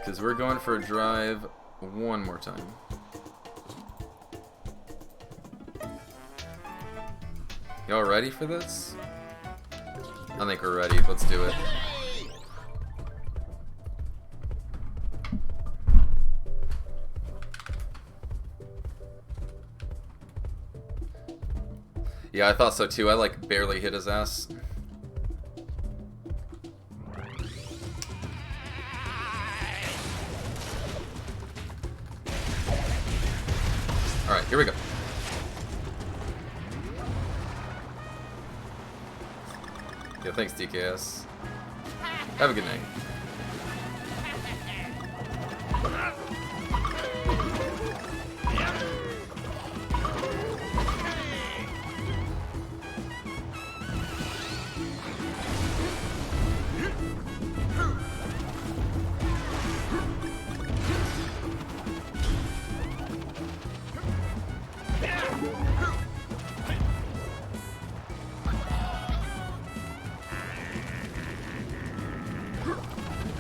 Because we're going for a drive one more time. Y'all ready for this? I think we're ready. Let's do it. Yeah, I thought so too. I like barely hit his ass. Alright, here we go. Yeah, thanks DKS. Have a good night.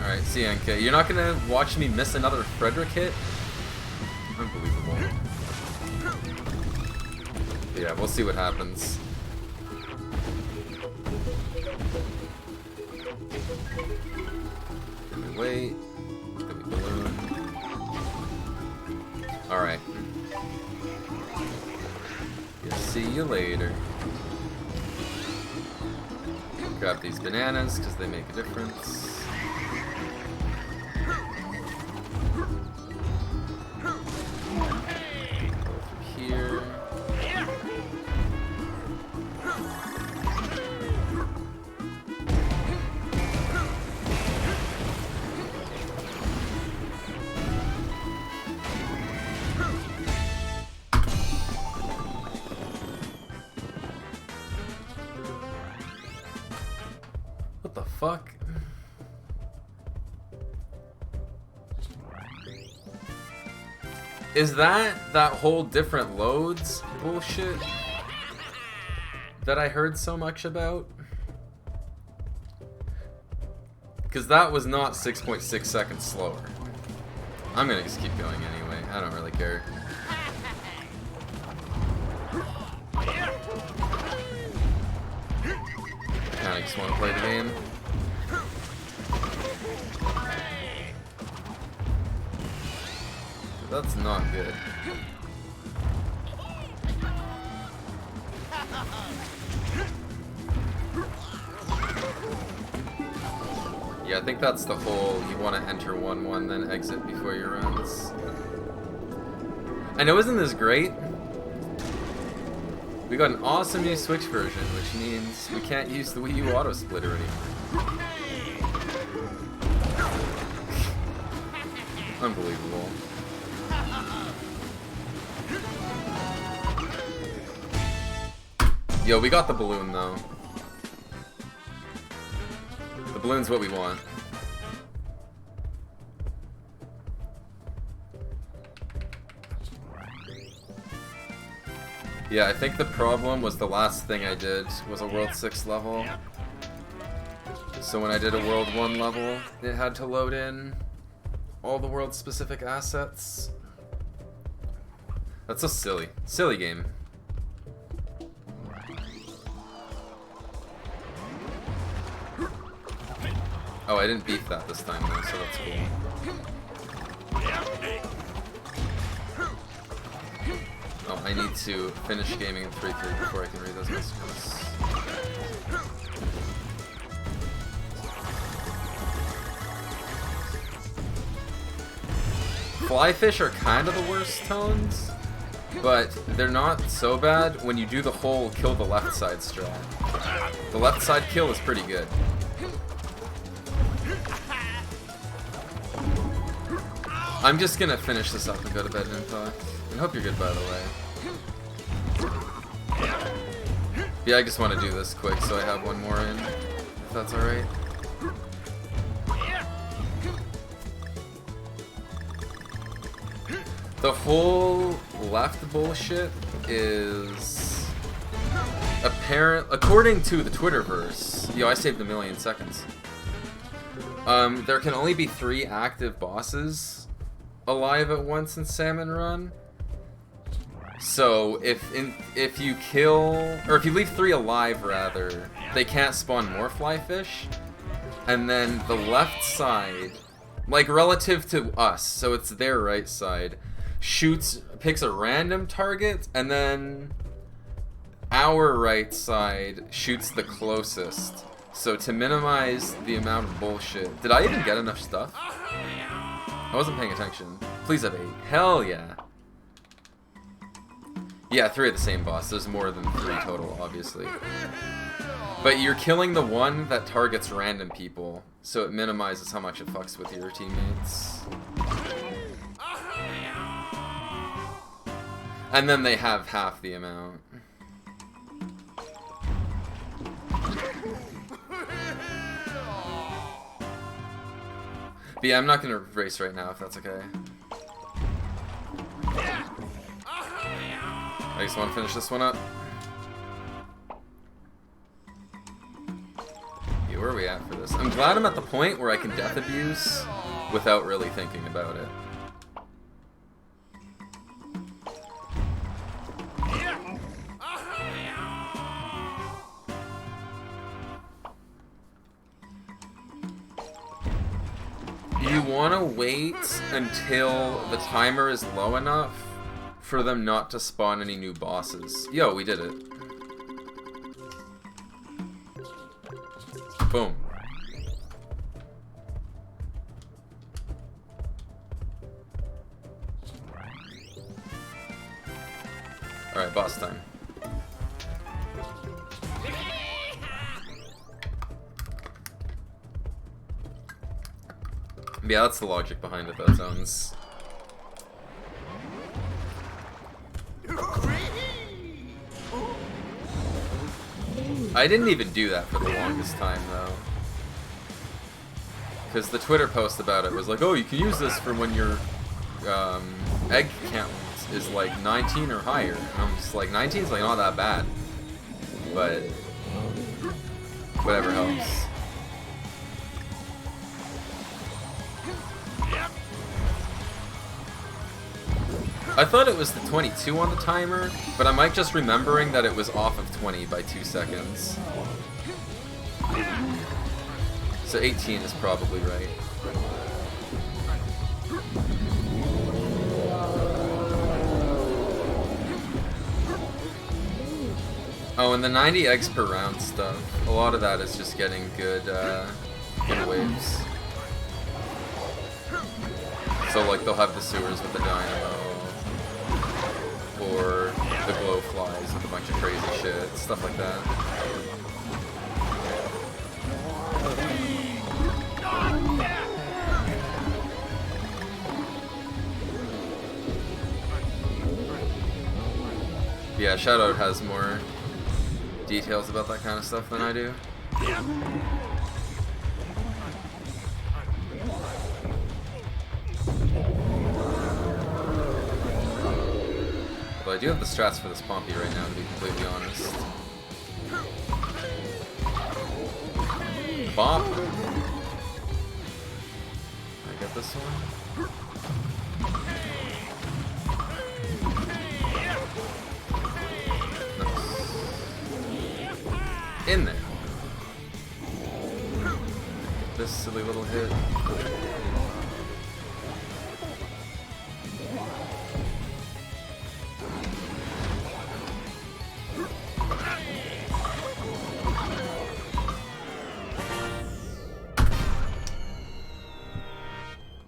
Alright, CNK. You're not gonna watch me miss another Frederick hit? Unbelievable. But yeah, we'll see what happens. Let me wait. Let me balloon. Alright. Yeah, see you later. Grab these bananas because they make a difference. Here. What the fuck? Is that whole different loads bullshit that I heard so much about? Because that was not 6.6 seconds slower. I'm gonna just keep going anyway. I don't really care. I just want to play the game. That's not good. Yeah, I think that's the whole, you want to enter 1-1, then exit before your rounds. I know, isn't this great? We got an awesome new Switch version, which means we can't use the Wii U auto splitter anymore. Unbelievable. Yo, we got the balloon though. The balloon's what we want. Yeah, I think the problem was the last thing I did was a World 6 level. So when I did a World 1 level, it had to load in all the world-specific assets. That's so silly. Silly game. Oh, I didn't beat that this time though, so that's cool. Oh, I need to finish gaming in 3-3 before I can read those messages. Flyfish are kind of the worst tones, but they're not so bad when you do the whole kill the left side strat. The left side kill is pretty good. I'm just gonna finish this up and go to bed and talk. And hope you're good, by the way. Yeah, I just want to do this quick so I have one more in, if that's alright. The whole left bullshit is apparent, according to the Twitterverse. Yo, I saved 1,000,000 seconds. There can only be 3 active bosses alive at once in Salmon Run. So if you kill, or if you leave 3 alive rather, they can't spawn more flyfish. And then the left side, like relative to us, so it's their right side, picks a random target, and then our right side shoots the closest. So to minimize the amount of bullshit. Did I even get enough stuff? I wasn't paying attention. Please have 8. Hell yeah. Yeah, 3 of the same boss. There's more than 3 total, obviously. But you're killing the one that targets random people, so it minimizes how much it fucks with your teammates. And then they have half the amount. But yeah, I'm not gonna race right now if that's okay. I just want to finish this one up. Yeah, where are we at for this? I'm glad I'm at the point where I can death abuse without really thinking about it. You want to wait until the timer is low enough for them not to spawn any new bosses. Yo, we did it. Boom. Alright, boss time. Yeah, that's the logic behind it, though, Zones. I didn't even do that for the longest time, though. Because the Twitter post about it was like, oh, you can use this for when your egg count is like 19 or higher. And I'm just like, 19 is like not that bad. But whatever helps. I thought it was the 22 on the timer, but I'm like just remembering that it was off of 20 by 2 seconds. So 18 is probably right. Oh, and the 90 eggs per round stuff, a lot of that is just getting good waves. So like they'll have the sewers with the dynamo, or the glow flies with a bunch of crazy shit, stuff like that. Yeah, Shoutout has more details about that kind of stuff than I do. But I do have the strats for this Pompey right now, to be completely honest. Bop! I get this one? Nice. In there. This silly little hit.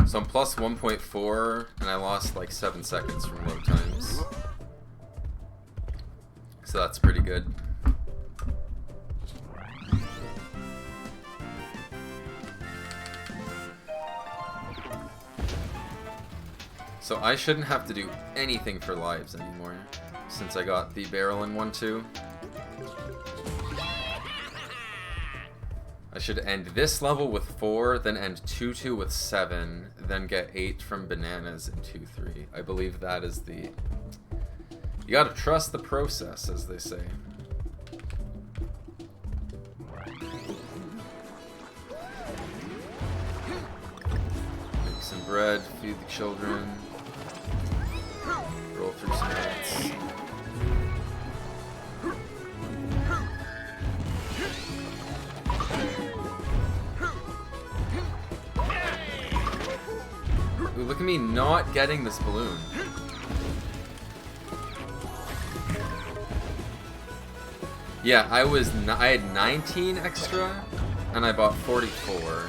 So I'm plus 1.4, and I lost like 7 seconds from load times. So that's pretty good. So I shouldn't have to do anything for lives anymore, since I got the barrel in 1-2. I should end this level with 4, then end 2-2 with 7, then get 8 from bananas in 2-3. I believe that is the... You gotta trust the process, as they say. some bread, feed the children, roll through some minutes. Ooh, look at me not getting this balloon. Yeah, I had 19 extra, and I bought 44.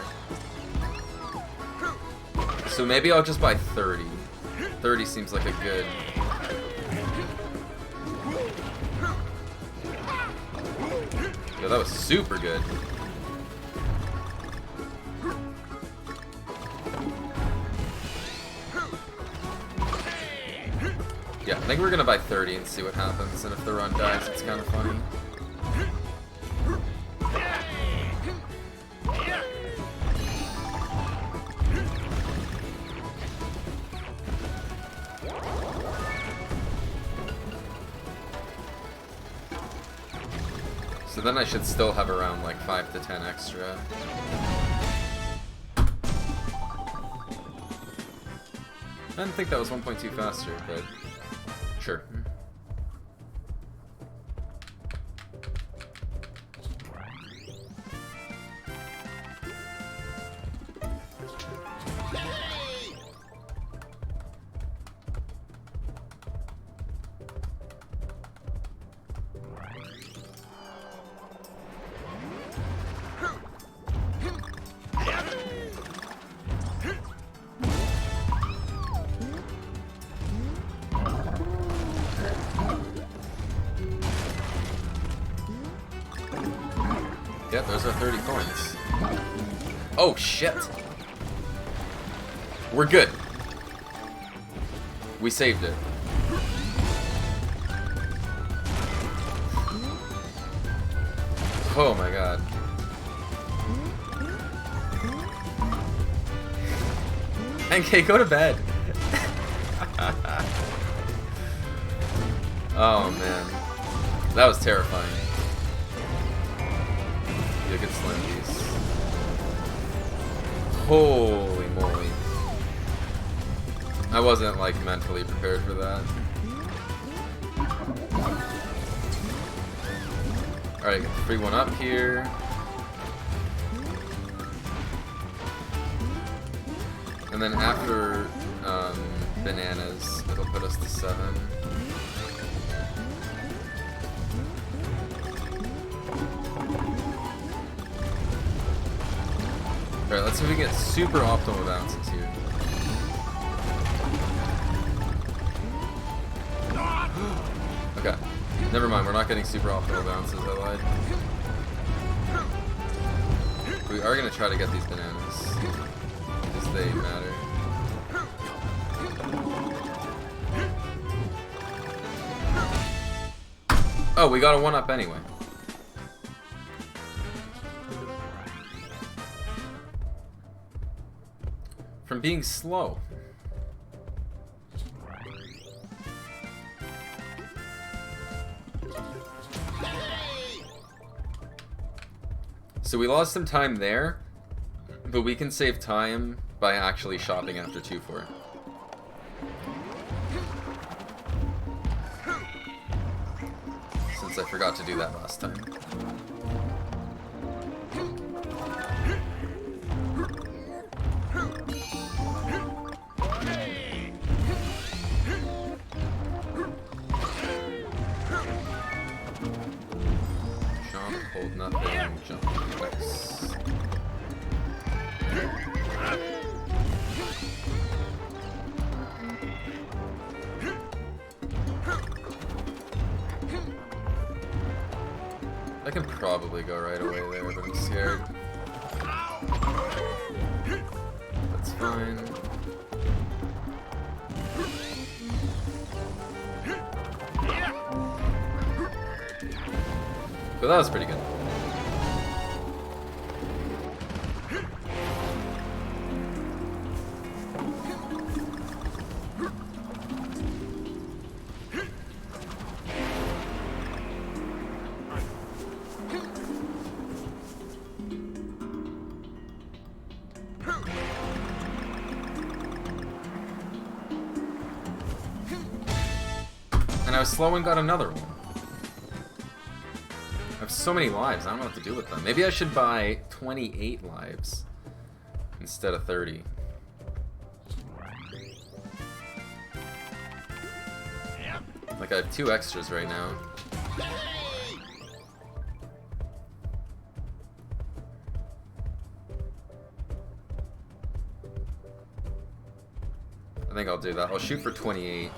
So maybe I'll just buy 30. 30 seems like a good... Yo, that was super good. Yeah, I think we're gonna buy 30 and see what happens, and if the run dies, it's kind of funny. So then I should still have around like 5 to 10 extra. I didn't think that was 1.2 faster, but sure. Yep, those are 30 coins. Oh, shit. We're good. We saved it. Oh my god. NK, go to bed. Oh man. That was terrifying. You could slam these. Holy moly. I wasn't like mentally prepared for that. Alright, free one up here. And then after bananas, it'll put us to 7. Alright, let's see if we can get super optimal bounces here. Okay. Never mind, we're not getting super optimal bounces, I lied. We are going to try to get these bananas, because they matter. Oh, we got a 1-up anyway. From being slow. So we lost some time there, but we can save time by actually shopping after 2-4. Since I forgot to do that last time. Jump, hold nothing, jump twice. I can probably go right away there, but I'm scared. That's fine. But that was pretty good. was slow and got another one. I have so many lives, I don't know what to do with them. Maybe I should buy 28 lives instead of 30. Like, I have 2 extras right now. I think I'll do that. I'll shoot for 28.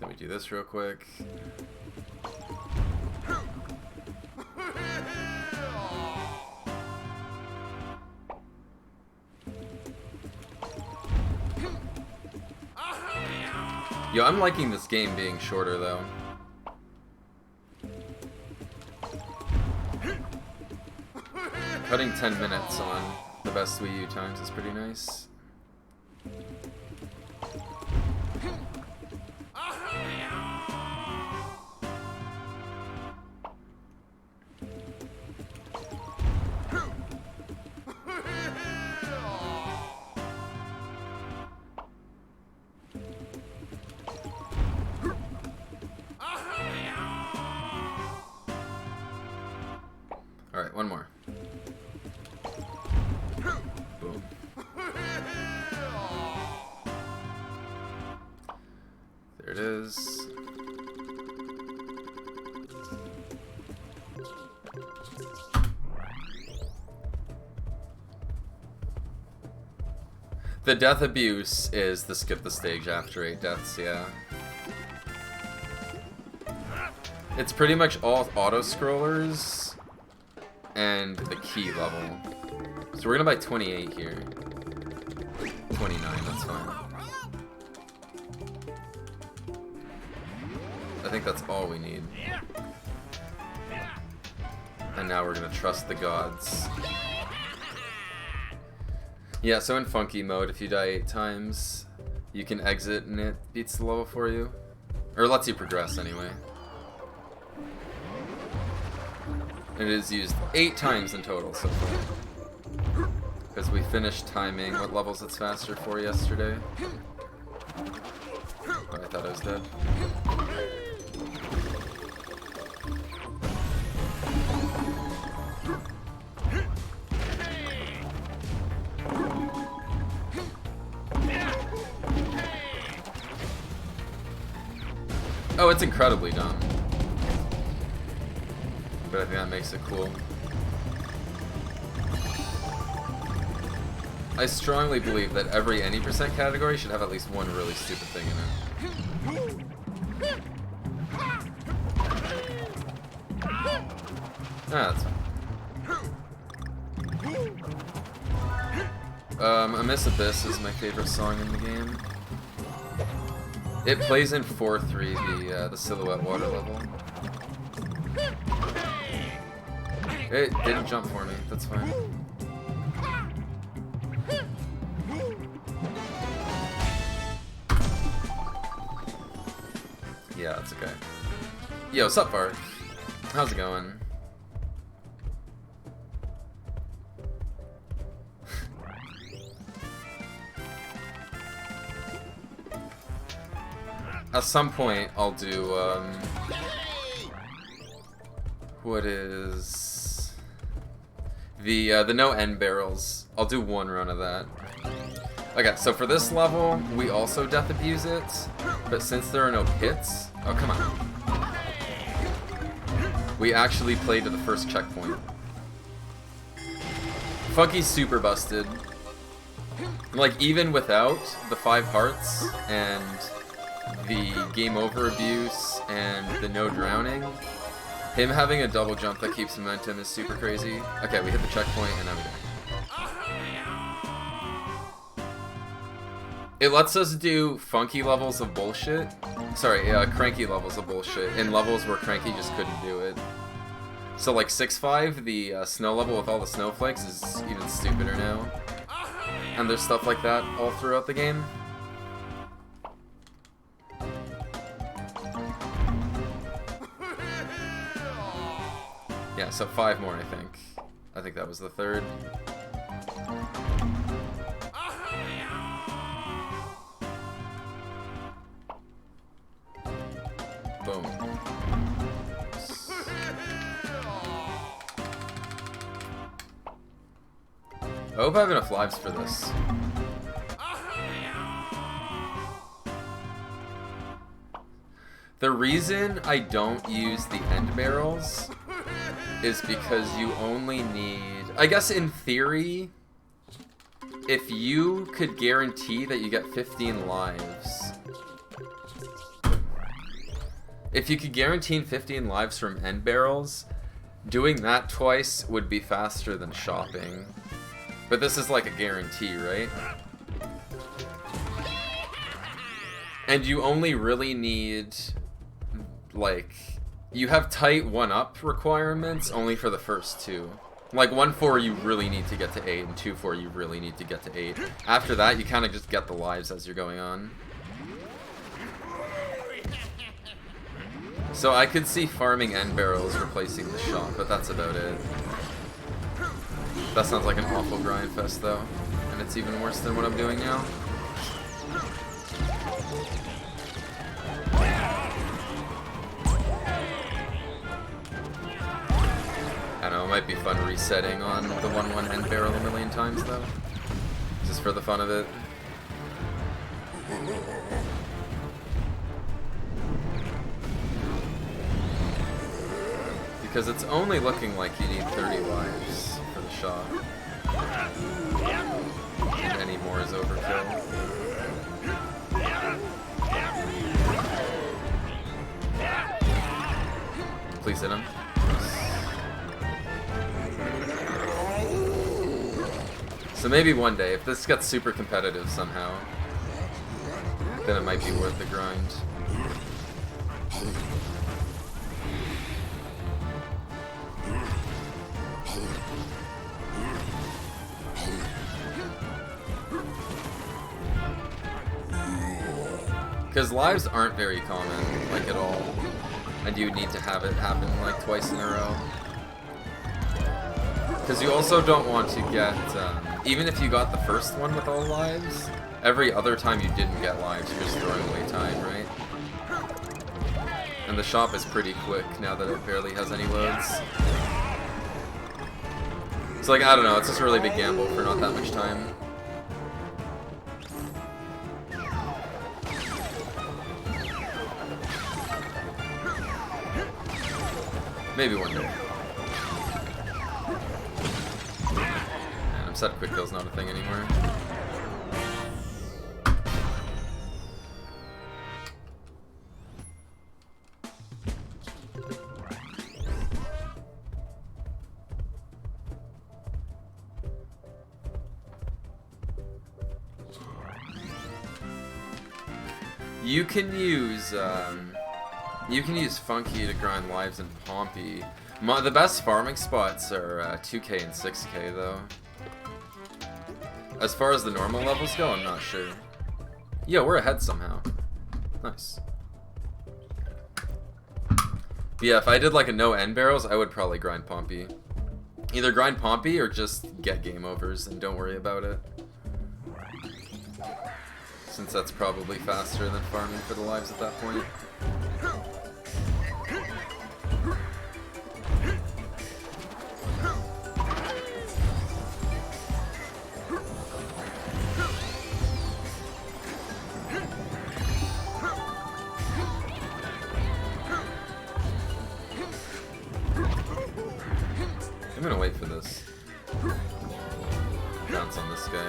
Let me do this real quick. Yo, I'm liking this game being shorter, though. Cutting 10 minutes on the best Wii U times is pretty nice. Alright, one more. Boom. There it is. The death abuse is the skip the stage after 8 deaths, yeah. It's pretty much all auto-scrollers and the key level. So we're gonna buy 28 here. 29, that's fine. I think that's all we need. And now we're gonna trust the gods. Yeah, so in funky mode, if you die 8 times, you can exit and it beats the level for you. Or lets you progress anyway. It is used 8 times in total so far. Because we finished timing what levels it's faster for yesterday. Oh, I thought I was dead. Oh, it's incredibly dumb. But I think that makes it cool. I strongly believe that every any percent category should have at least one really stupid thing in it. Ah, that's fine. Amiss Abyss is my favorite song in the game. It plays in 4-3, the Silhouette water level. It didn't jump for me, that's fine. Yeah, that's okay. Yo, what's up, Bart? How's it going? At some point, I'll do, what is... the no end barrels. I'll do one run of that. Okay, so for this level, we also death abuse it, but since there are no pits... Oh, come on. We actually played to the first checkpoint. Funky's super busted. Like, even without the 5 hearts, and the game over abuse, and the no drowning, him having a double jump that keeps momentum is super crazy. Okay, we hit the checkpoint, and now we go. It lets us do funky levels of bullshit. Sorry, cranky levels of bullshit. In levels where cranky just couldn't do it. So like 6-5, the snow level with all the snowflakes is even stupider now. And there's stuff like that all throughout the game. Yeah, so 5 more, I think. I think that was the third. I hope I have enough lives for this. The reason I don't use the end barrels is because you only need... I guess in theory, if you could guarantee that you get 15 lives... If you could guarantee 15 lives from end barrels, doing that twice would be faster than shopping. But this is like a guarantee, right? And you only really need... like, you have tight 1-up requirements only for the first two. Like, 1-4 you really need to get to 8, and 2-4 you really need to get to 8. After that, you kind of just get the lives as you're going on. So I could see farming end barrels replacing the shop, but that's about it. That sounds like an awful grind fest, though. And it's even worse than what I'm doing now. I don't know, it might be fun resetting on the 1-1 end barrel a million times, though. Just for the fun of it. Because it's only looking like you need 30 lives for the shot. And any more is overkill. Please hit him. So maybe one day, if this gets super competitive somehow, then it might be worth the grind. Because lives aren't very common, like at all. And you need to have it happen like twice in a row. Because you also don't want to get, even if you got the first one with all lives, every other time you didn't get lives, you're just throwing away time, right? And the shop is pretty quick now that it barely has any loads. So like, I don't know, it's just a really big gamble for not that much time. Maybe one day. Man, I'm sad quick kill's not a thing anymore. You can use Funky to grind lives in Pompey. The best farming spots are 2k and 6k though. As far as the normal levels go, I'm not sure. Yo, we're ahead somehow. Nice. But yeah, if I did like a no end barrels, I would probably grind Pompey. Either grind Pompey or just get game overs and don't worry about it. Since that's probably faster than farming for the lives at that point. I'm gonna wait for this. Bounce on this guy.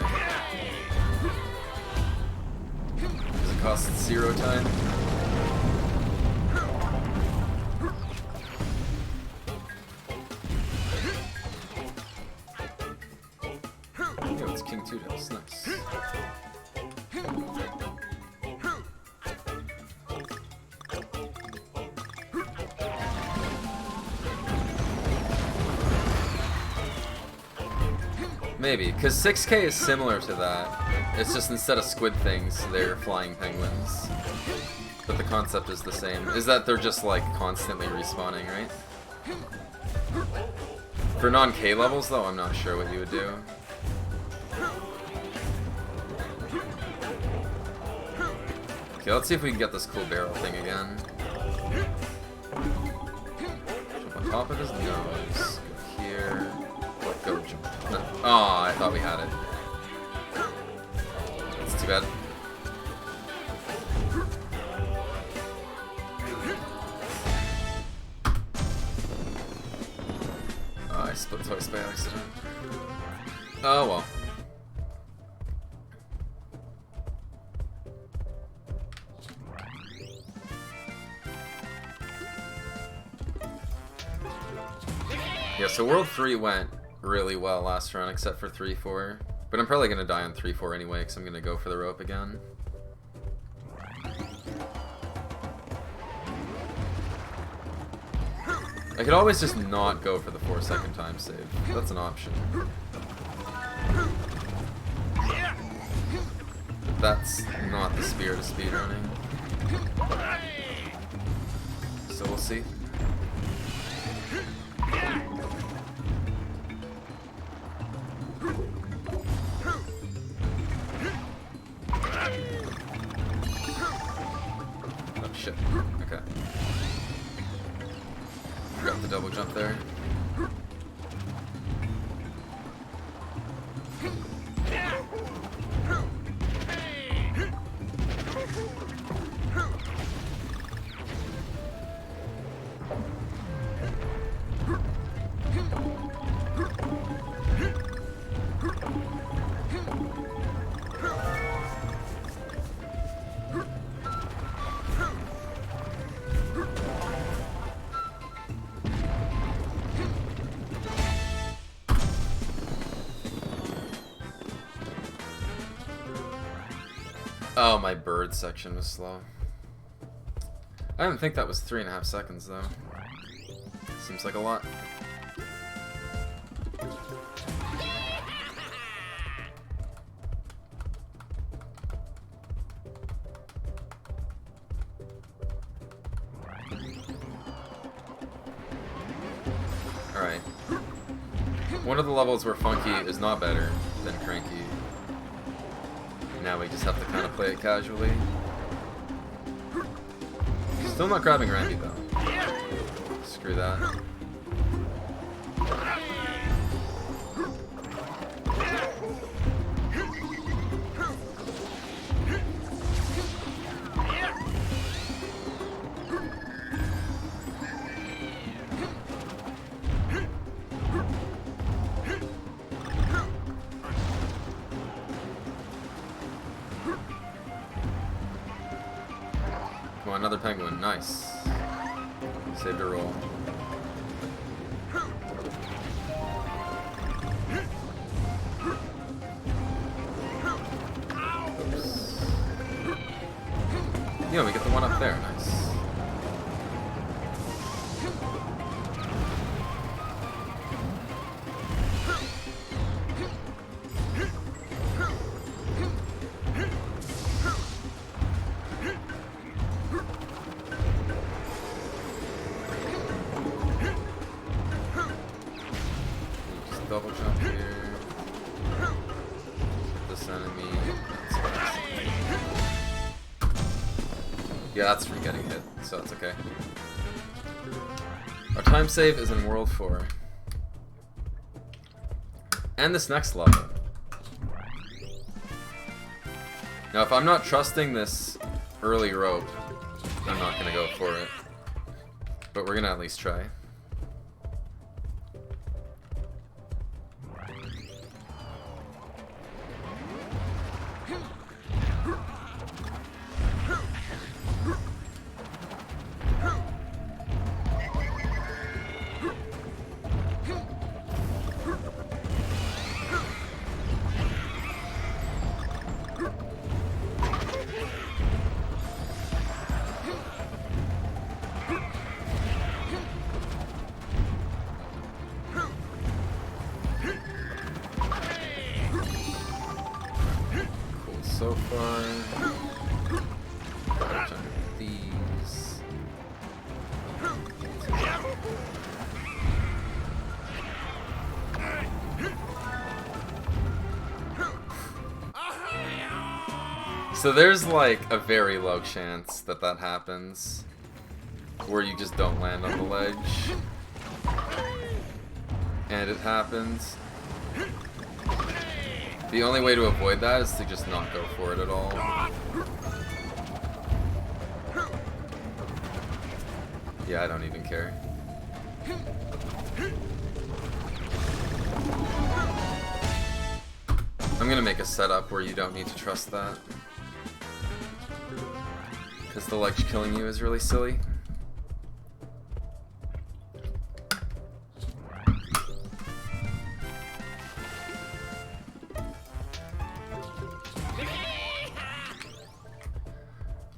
Does it cost 0 time? Yo, it's King Toodles. Nice. Maybe, because 6k is similar to that. It's just instead of squid things, they're flying penguins. But the concept is the same. Is that they're just like constantly respawning, right? For non-K levels though, I'm not sure what you would do. Okay, let's see if we can get this cool barrel thing again. Jump on top of his nose. Go here. Go jump. No. Oh, I thought thought we had it. It's too bad. I split twice by accident. Oh well. Yeah, so World 3 went really well last run, except for 3-4. But I'm probably going to die on 3-4 anyway, because I'm going to go for the rope again. I could always just not go for the 4-second time save. That's an option. But that's not the spirit of speedrunning. So we'll see. Oh shit. Okay. Forgot the double jump there. Oh, my bird section was slow. I didn't think that was 3.5 seconds though. Seems like a lot. Alright. One of the levels where Funky is not better than Cranky. Now we just have to kind of play it casually. Still not grabbing Randy though. Screw that. Come on, another penguin. Nice. Saved a roll. Oops. Yeah, we get the one up there. Nice. Double jump here. This enemy. Yeah, that's from getting hit, so it's okay. Our time save is in World 4. And this next level. Now, if I'm not trusting this early rope, I'm not gonna go for it. But we're gonna at least try. So far, these. So there's like a very low chance that that happens, where you just don't land on the ledge, and it happens. The only way to avoid that is to just not go for it at all. Yeah, I don't even care. I'm gonna make a setup where you don't need to trust that. Because the ledge killing you is really silly.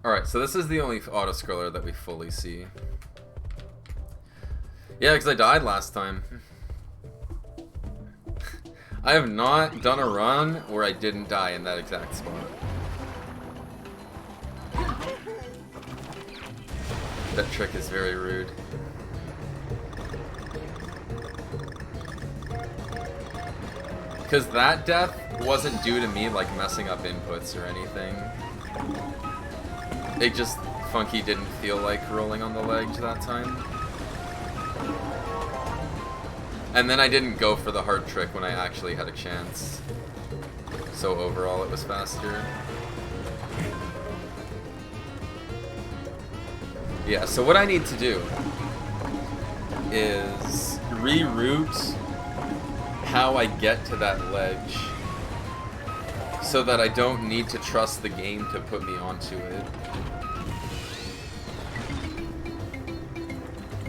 Alright, so this is the only autoscroller that we fully see. Yeah, because I died last time. I have not done a run where I didn't die in that exact spot. That trick is very rude. Because that death wasn't due to me like messing up inputs or anything. It just, Funky didn't feel like rolling on the ledge that time. And then I didn't go for the hard trick when I actually had a chance. So overall it was faster. Yeah, so what I need to do is reroute how I get to that ledge so that I don't need to trust the game to put me onto it.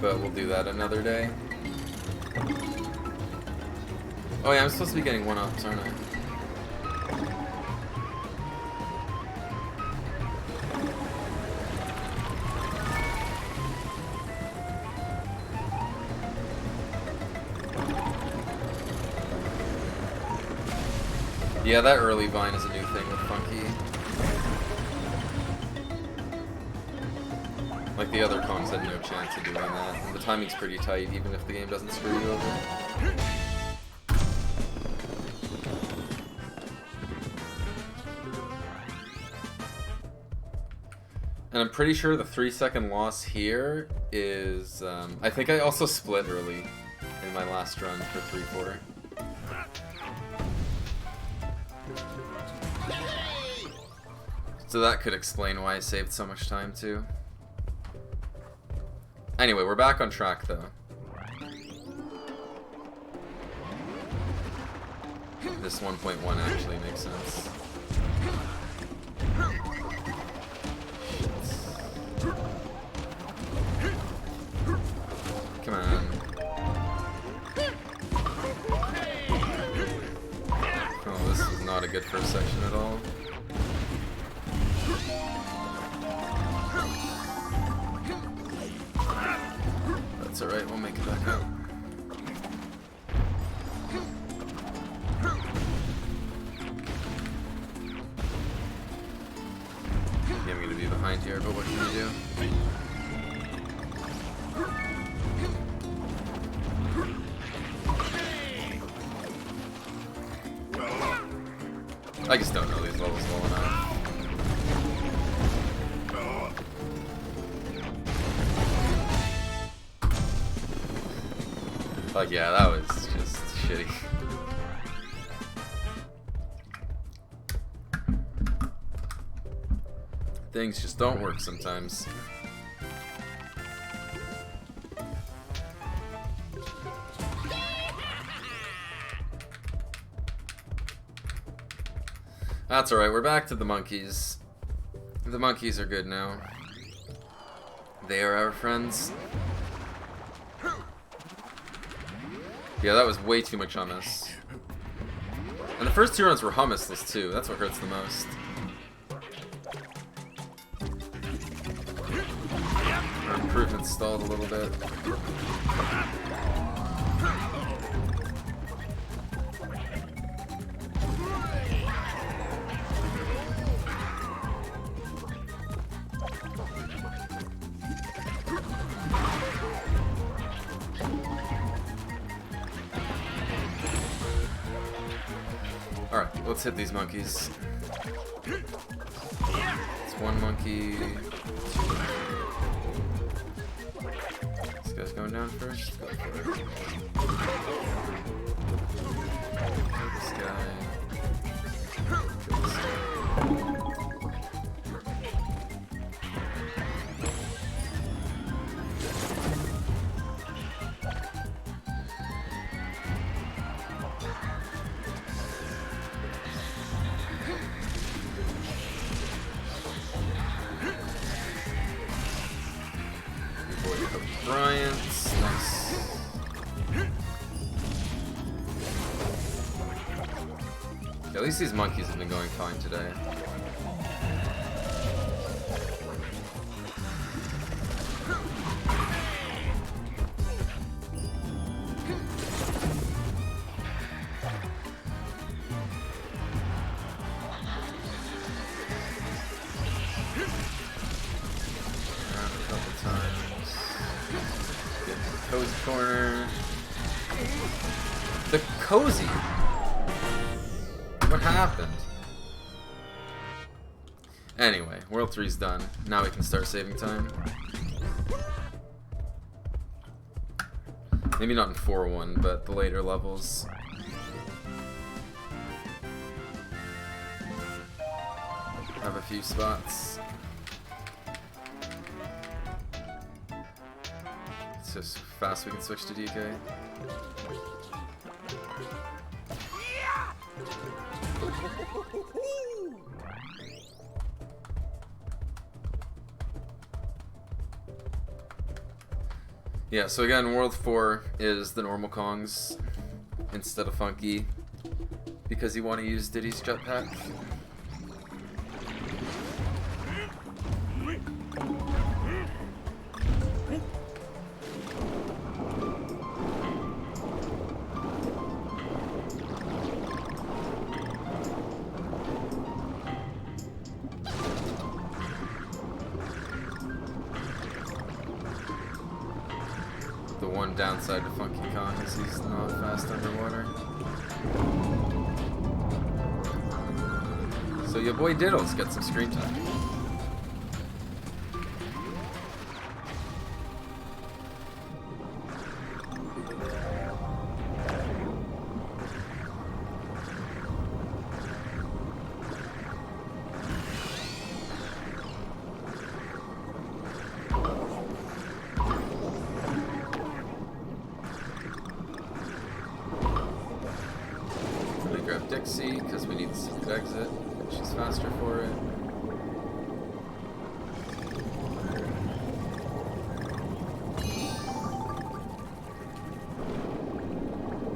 But we'll do that another day. Oh yeah, I'm supposed to be getting 1-ups, aren't I? Yeah, that early vine is a new thing with Funky. Like the other comms had no chance of doing that. And the timing's pretty tight, even if the game doesn't screw you over. And I'm pretty sure the 3-second loss here is, I think I also split early in my last run for 3-4. So that could explain why I saved so much time too. Anyway, we're back on track though. This 1.1 actually makes sense. Come on. Oh, this is not a good first section at all. That's alright, we'll make it back up. Yeah, I'm gonna be behind here, but what can you do? I just don't know these levels well enough. Like, yeah, that was just shitty. Things just don't work sometimes. That's alright, we're back to the monkeys. The monkeys are good now. They are our friends. Yeah, that was way too much hummus. And the first 2 runs were hummusless too. That's what hurts the most. Our improvement stalled a little bit. Alright, let's hit these monkeys. It's 1 monkey. 2. This guy's going down first. Go for it. This guy. Bryant's. Nice. At least these monkeys have been going fine today. Cozy corner. The cozy. What happened? Anyway, World 3's done. Now we can start saving time. Maybe not in 4-1, but the later levels. Have a few spots. It's just fast we can switch to DK. Yeah, so again, World 4 is the normal Kongs instead of Funky because you want to use Diddy's jetpack. The one downside to Funky Kong is he's not fast underwater. So your boy Diddles gets some screen time. Dixie, because we need the secret exit. She's faster for it.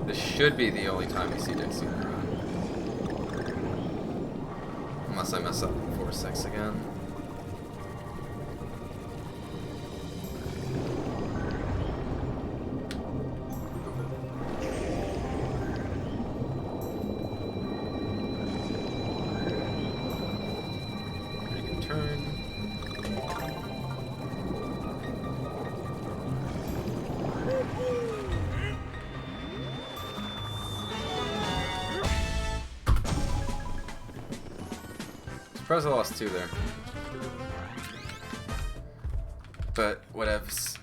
This should be the only time we see Dixie in the run. Unless I mess up in 4-6 again. Surprised I lost 2 there. But whatevs.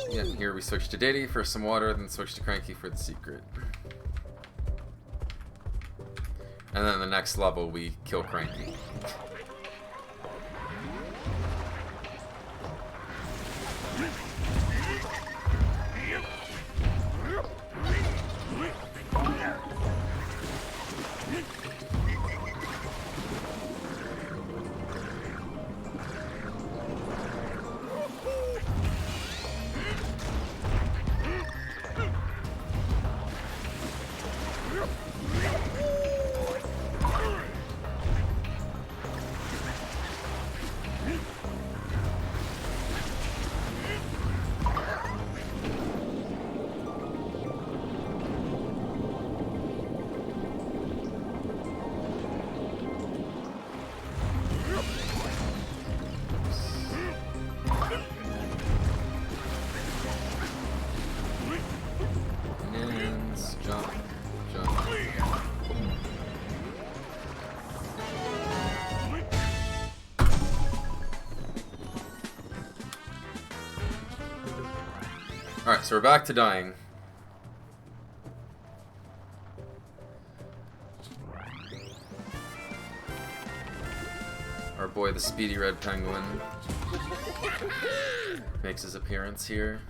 Yeah, here we switch to Diddy for some water, then switch to Cranky for the secret. And then the next level we kill Cranky. Alright, so we're back to dying. Our boy, the speedy red penguin, makes his appearance here.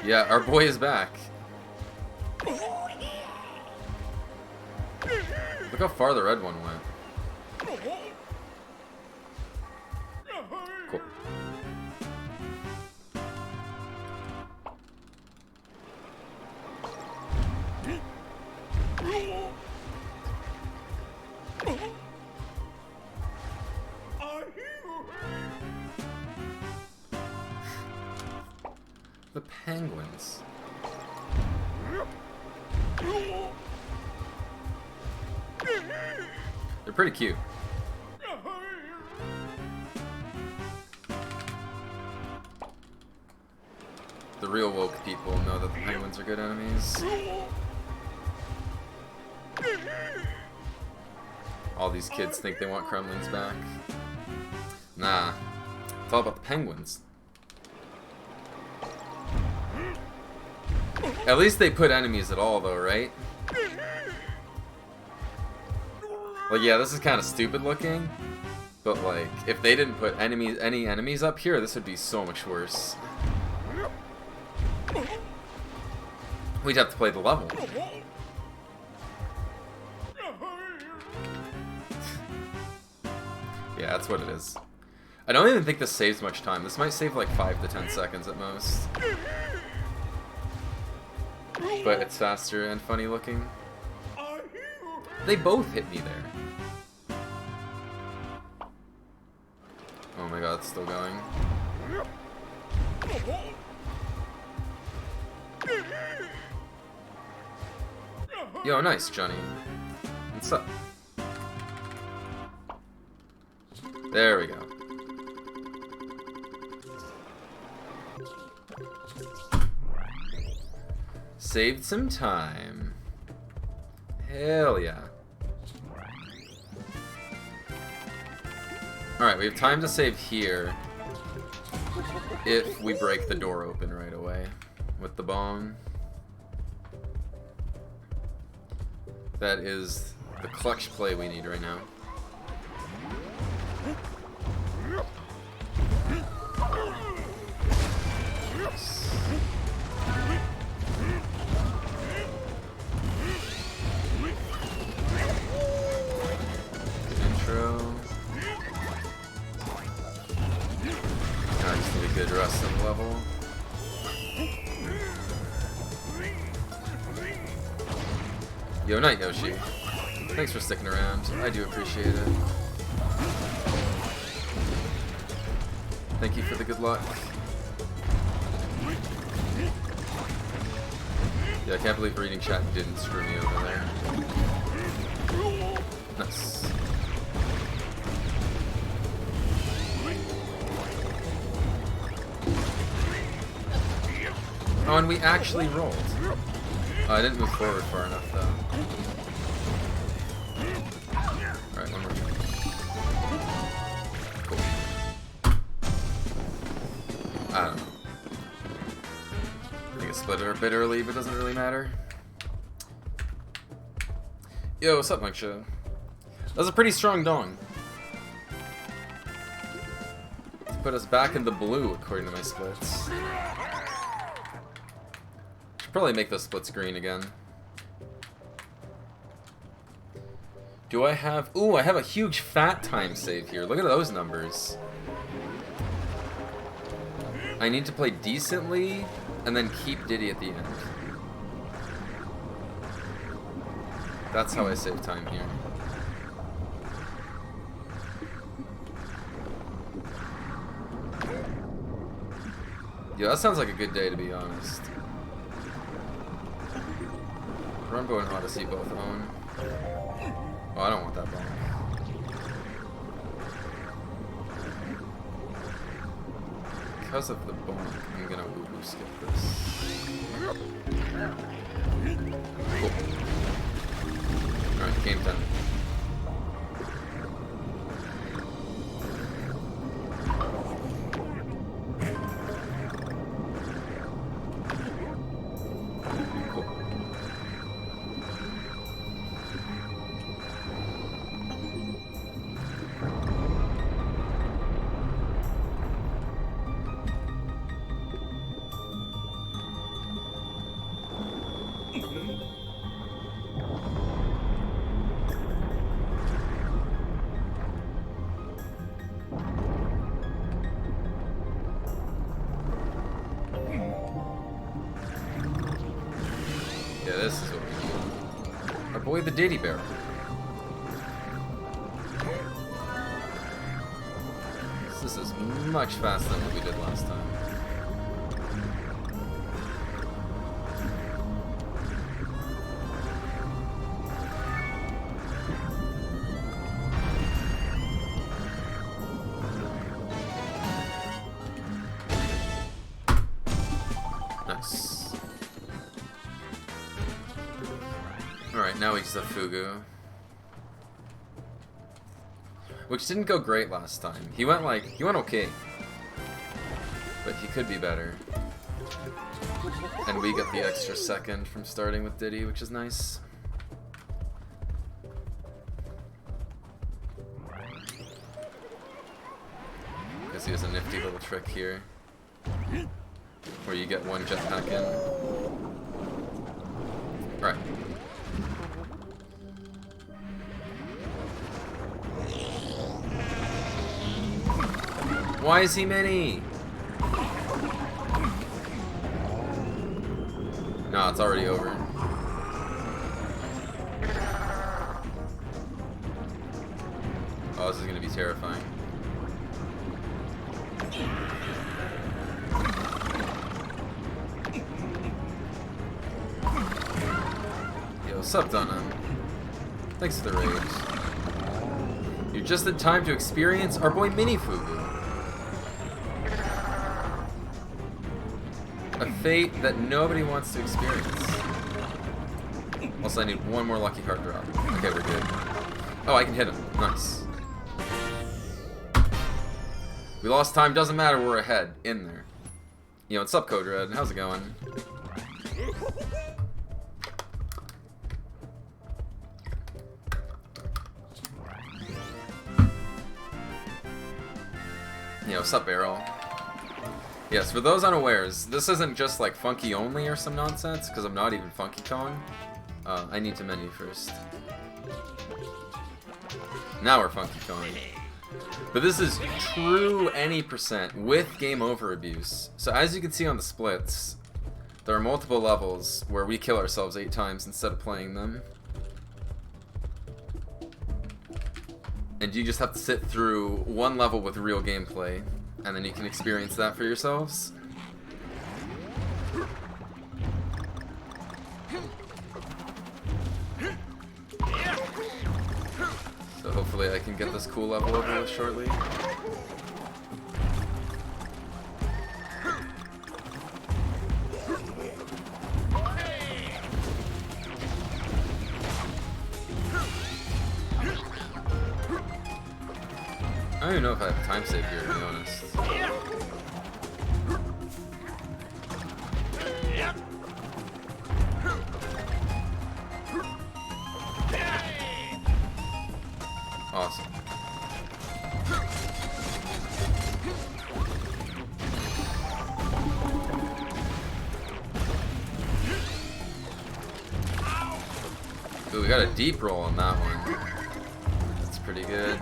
Yeah, our boy is back. Look how far the red one went. Cool. The penguins. They're pretty cute. The real woke people know that the penguins are good enemies. All these kids think they want Kremlings back. Nah, it's all about the penguins. At least they put enemies at all, though, right? Like, yeah, this is kind of stupid looking, but like, if they didn't put any enemies up here, this would be so much worse. We'd have to play the level. Yeah, that's what it is. I don't even think this saves much time. This might save like 5 to 10 seconds at most. But it's faster and funny looking. They both hit me there. Oh my god, it's still going. Yo, nice, Johnny. What's up? There we go. Saved some time. Hell yeah. Alright, we have time to save here if we break the door open right away with the bomb. That is the clutch play we need right now. Good rest of the level. Yo, Night Yoshi. Thanks for sticking around. I do appreciate it. Thank you for the good luck. Yeah, I can't believe reading chat didn't screw me over there. Nice. Oh, and we actually rolled. Oh, I didn't move forward far enough, though. Alright, one more turn. Cool. I don't know. I think I split it a bit early, but it doesn't really matter. Yo, what's up, Mike Show? That was a pretty strong dong. To put us back in the blue, according to my splits. Probably make those splits green again. Do I have... Ooh, I have a huge fat time save here. Look at those numbers. I need to play decently and then keep Diddy at the end. That's how I save time here. Yeah, that sounds like a good day, to be honest. Rumbo and Odyssey both own. Oh, I don't want that bomb. because of the bonk, I'm gonna woo-woo skip this. Cool. Alright, game 10. Yeah, this is what we need. Our boy the Diddy Bear. This is much faster than what we did last time. Nice. Alright, now we just have Fugu. Which didn't go great last time. He went okay. But he could be better. And we get the extra second from starting with Diddy, which is nice. Because he has a nifty little trick here. Where you get one jetpack in. Right. Why is he mini? No, it's already over. Oh, this is gonna be terrifying. Yo, sup, Donna? Thanks for the raid. You're just in time to experience our boy Mini Fugu. A fate that nobody wants to experience. Also, I need one more lucky card drop. Okay, we're good. Oh, I can hit him. Nice. We lost time, doesn't matter, we're ahead. In there. You know, what's up, Code Red? How's it going? Yo, what's up, Barrel? Yes, for those unawares, this isn't just like Funky only or some nonsense, because I'm not even Funky Kong. I need to menu first. Now we're Funky Kong. But this is true any percent with game over abuse. So as you can see on the splits, there are multiple levels where we kill ourselves 8 times instead of playing them. And you just have to sit through one level with real gameplay. And then you can experience that for yourselves. So hopefully I can get this cool level over with shortly. I don't even know if I have time save here, to be honest. Awesome. Ooh, we got a deep roll on that one. That's pretty good.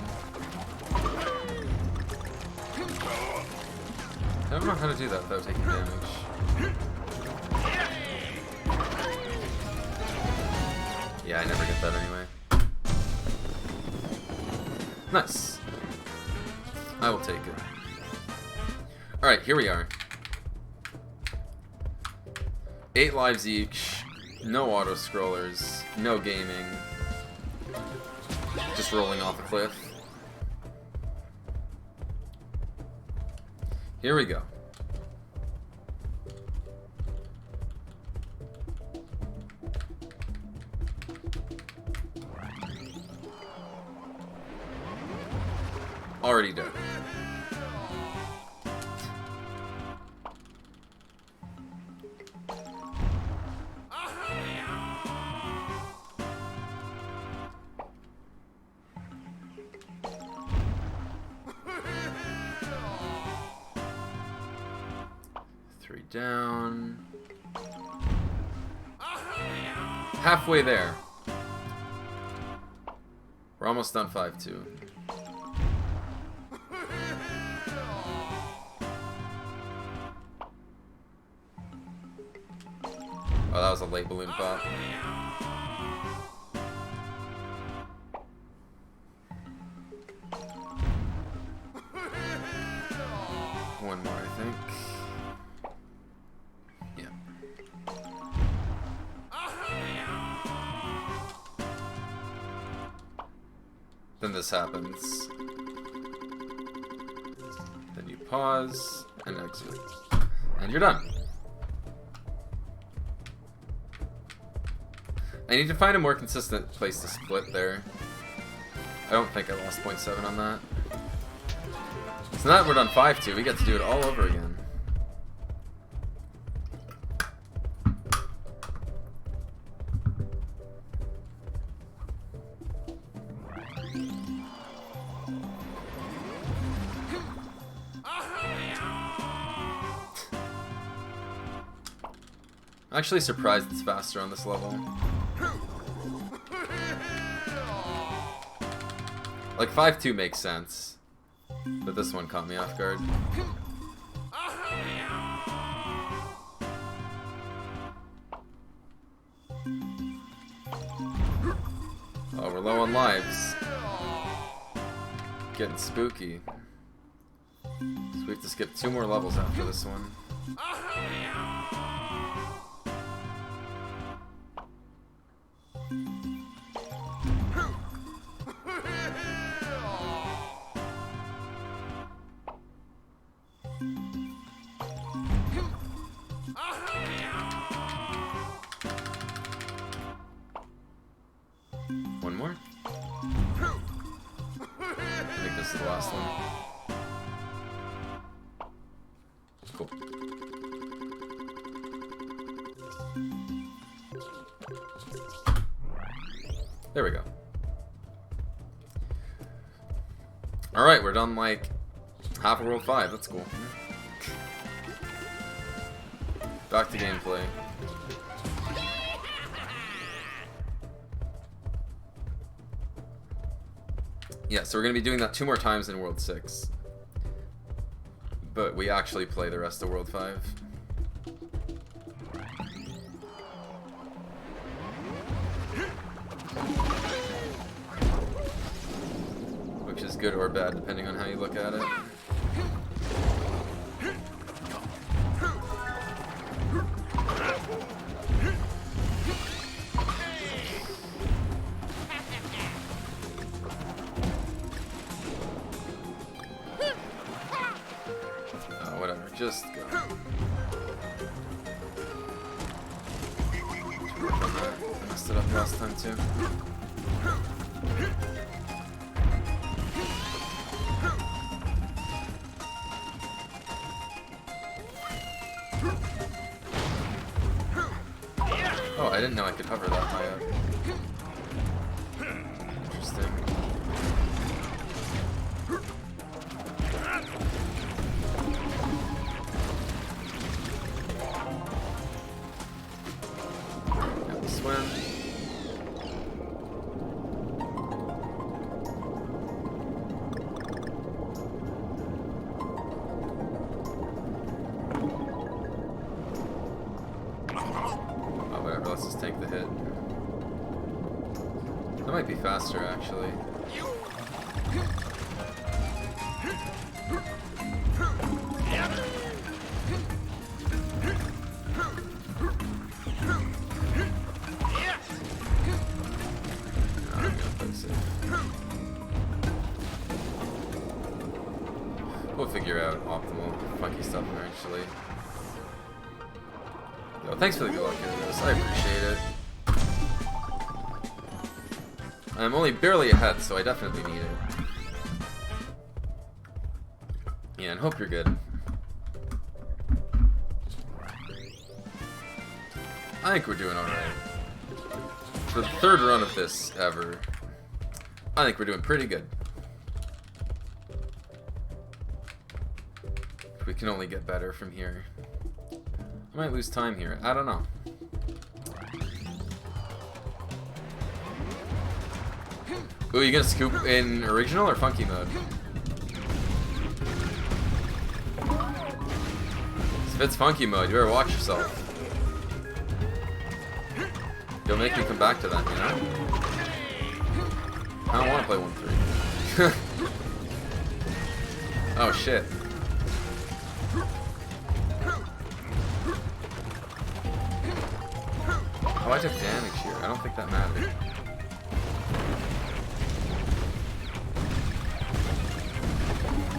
I don't know how to do that without taking damage. Yeah, I never get that anyway. Nice. I will take it. Alright, here we are. 8 lives each. No auto-scrollers. No gaming. Just rolling off a cliff. Here we go. already dead. Three down. Halfway there. We're almost done 5-2. Oh, that was a late balloon pop. One more, I think. Yeah. Then this happens. Then you pause and exit. And you're done. I need to find a more consistent place to split there. I don't think I lost 0.7 on that. So now that we're done 5-2, we get to do it all over again. I'm actually surprised it's faster on this level. Like 5-2 makes sense, but this one caught me off guard. Oh, we're low on lives. Getting spooky. So we have to skip 2 more levels after this one. One more? I think this is the last one. Cool. There we go. Alright, we're done like half of World 5. That's cool. Back to gameplay. Yeah, so we're going to be doing that 2 more times in World 6. But we actually play the rest of World 5. Which is good or bad, depending on how you look at it. Just go. I messed it up last time too. Oh, I didn't know I could hover that high up. Interesting. Let's just take the hit. That might be faster, actually. I'm gonna play safe. We'll figure out optimal funky stuff eventually. Yo, thanks for the good luck here, guys. I appreciate it. I'm only barely ahead, so I definitely need it. Yeah, and hope you're good. I think we're doing alright. For the third run of this ever, I think we're doing pretty good. We can only get better from here. I might lose time here. I don't know. Ooh, you gonna scoop in original or funky mode? If it's funky mode, you better watch yourself. You'll make me come back to that, you know? I don't want to play 1-3. Oh shit. Oh, I took damage here. I don't think that mattered.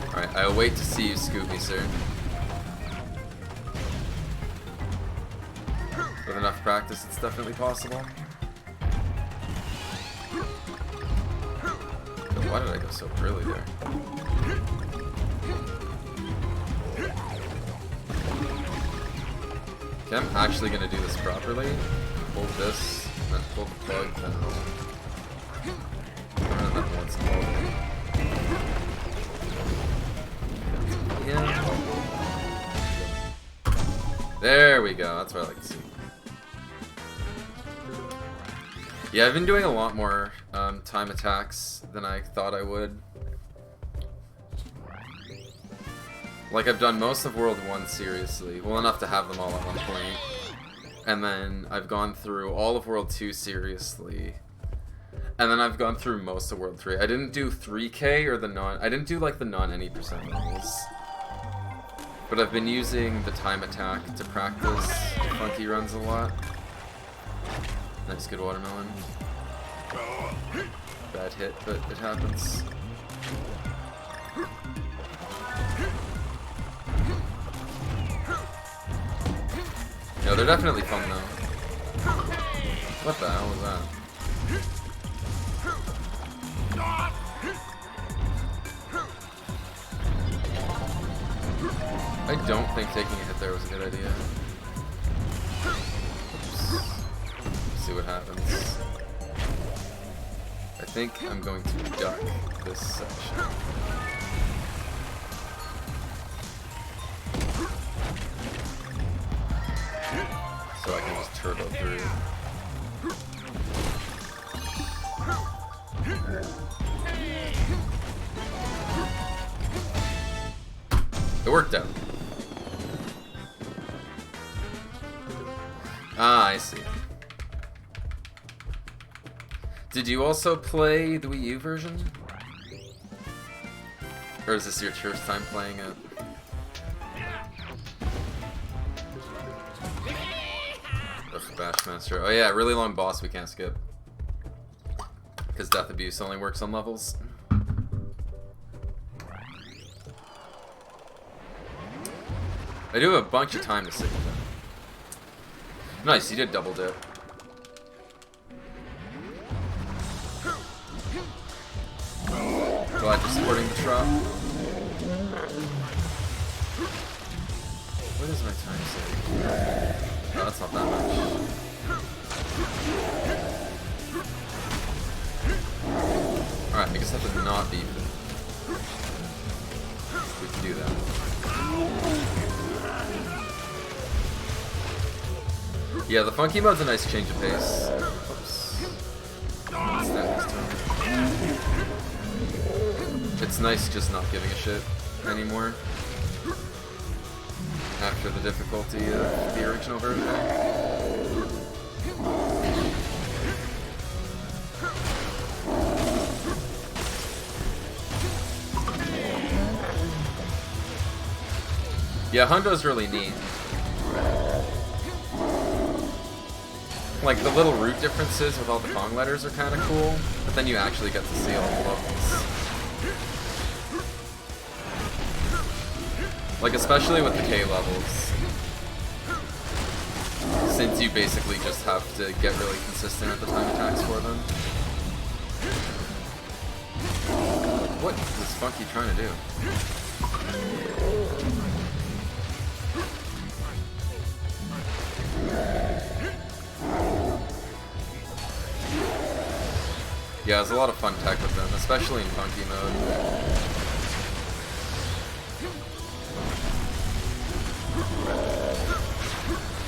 Alright, I'll wait to see you scoop me, sir. With enough practice, it's definitely possible. Why did I go so early there? Okay, I'm actually gonna do this properly. Hold this, and then pull the plug, then run that once more. Yeah. There we go, that's what I like to see. Yeah, I've been doing a lot more time attacks than I thought I would. Like, I've done most of World 1 seriously, well enough to have them all at one point. And then I've gone through all of World 2 seriously. And then I've gone through most of World 3. I didn't do 3K or the I didn't do like the non-any percent levels. But I've been using the time attack to practice funky runs a lot. Nice, good watermelon. Bad hit, but it happens. No, they're definitely fun though. What the hell was that? I don't think taking a hit there was a good idea. See what happens. I think I'm going to duck this section. So I can just turbo through. It worked out. Ah, I see. Did you also play the Wii U version? Or is this your first time playing it? Ugh, Bashmaster. Oh yeah, really long boss we can't skip. Because Death Abuse only works on levels. I do have a bunch of time to save them. Nice, you did double dip. Glad you're supporting the drop. What is my time save? Oh, that's not that much. Alright, I guess I have to not be. We can do that. Yeah, the funky mode's a nice change of pace. Oops. It's nice just not giving a shit anymore. After the difficulty of the original version. Yeah, Hondo's really neat. Like, the little root differences with all the Kong letters are kind of cool, but then you actually get to see all the levels. Like, especially with the K levels. Since you basically just have to get really consistent at the time attacks for them. What is Funky trying to do? Yeah, there's a lot of fun tech with them, especially in Funky mode.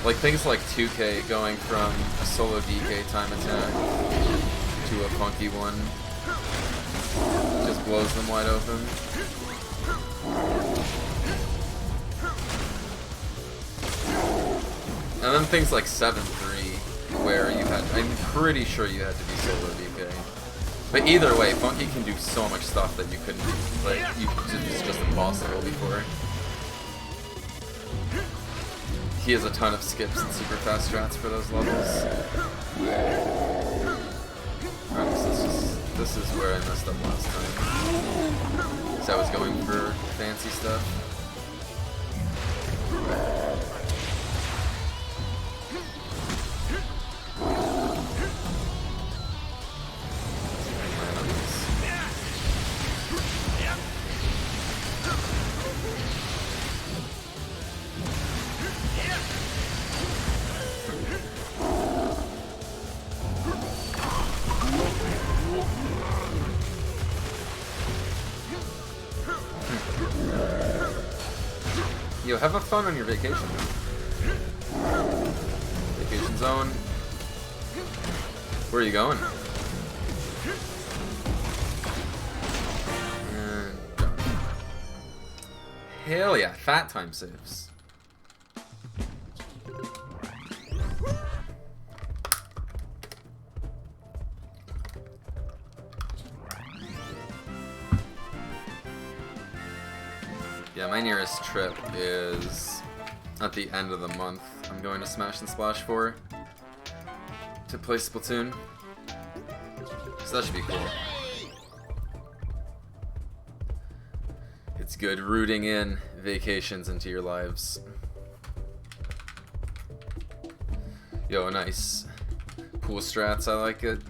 Like things like 2K going from a solo DK time attack to a funky one just blows them wide open. And then things like 7-3 where you had, I'm pretty sure you had to be solo DK. But either way, Funky can do so much stuff that you couldn't do. Like, it's just impossible before. He has a ton of skips and super fast strats for those levels. Alright, so this is where I messed up last time. So I was going for fancy stuff. Yo, have a fun on your vacation. Vacation zone. Where are you going? And done. Hell yeah, fat time saves. Yeah, my nearest trip is at the end of the month. I'm going to Smash and Splash 4 to play Splatoon. So that should be cool. It's good rooting in vacations into your lives. Yo, nice. Cool strats, I like it.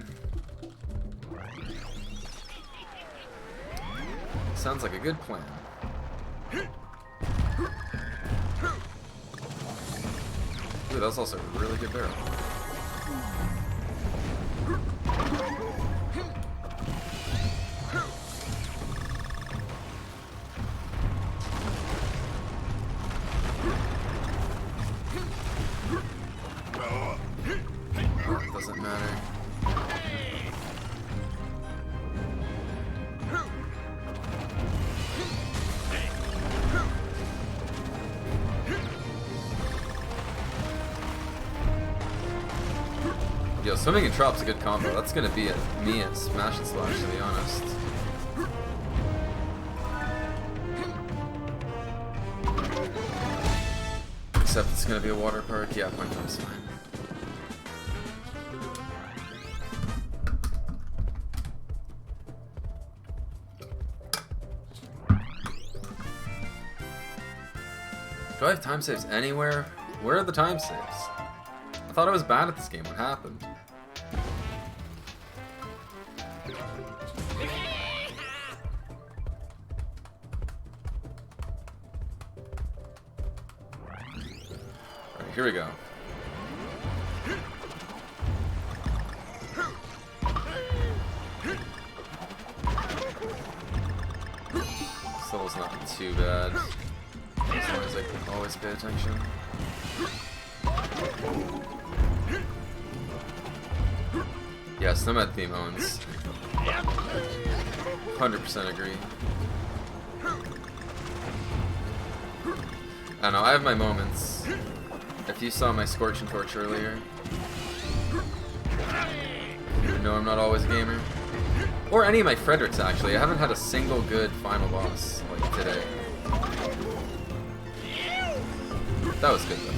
Sounds like a good plan. Ooh, that was also a really good barrel. Doesn't matter. Yo, swimming and trop's a good combo. That's gonna be me at Smash and Slash, to be honest. Except it's gonna be a water park. Yeah, point time's fine. Do I have time saves anywhere? Where are the time saves? I thought I was bad at this game. What happened? Alright, here we go. This level's not too bad. As long as I can always pay attention. Yeah, Snowmad theme owns. 100% agree. I don't know, I have my moments. If you saw my Scorching Torch earlier, you know I'm not always a gamer. Or any of my Fredericks, actually. I haven't had a single good final boss like today. That was good though.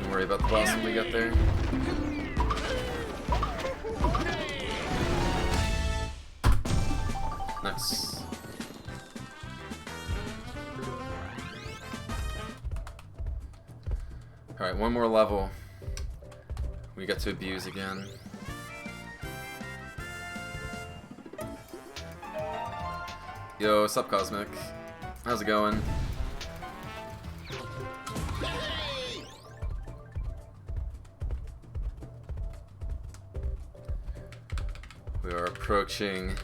Don't worry about the boss when we get there. Nice. Alright, one more level. We get to abuse again. Yo, sup Cosmic? How's it going? We are approaching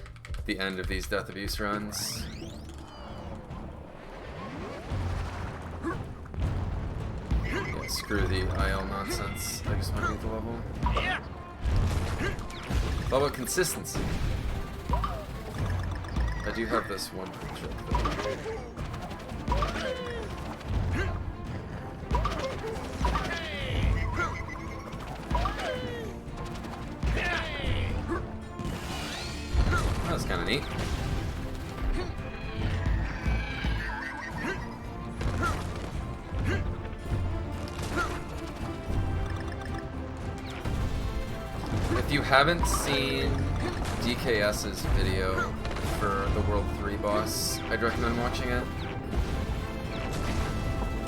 the end of these Death Abuse runs. Yeah, screw the IL nonsense. I just want to beat the level. It's all about consistency. I do have this one trick though. That was kind of neat. If you haven't seen DKS's video for the World 3 boss, I'd recommend watching it.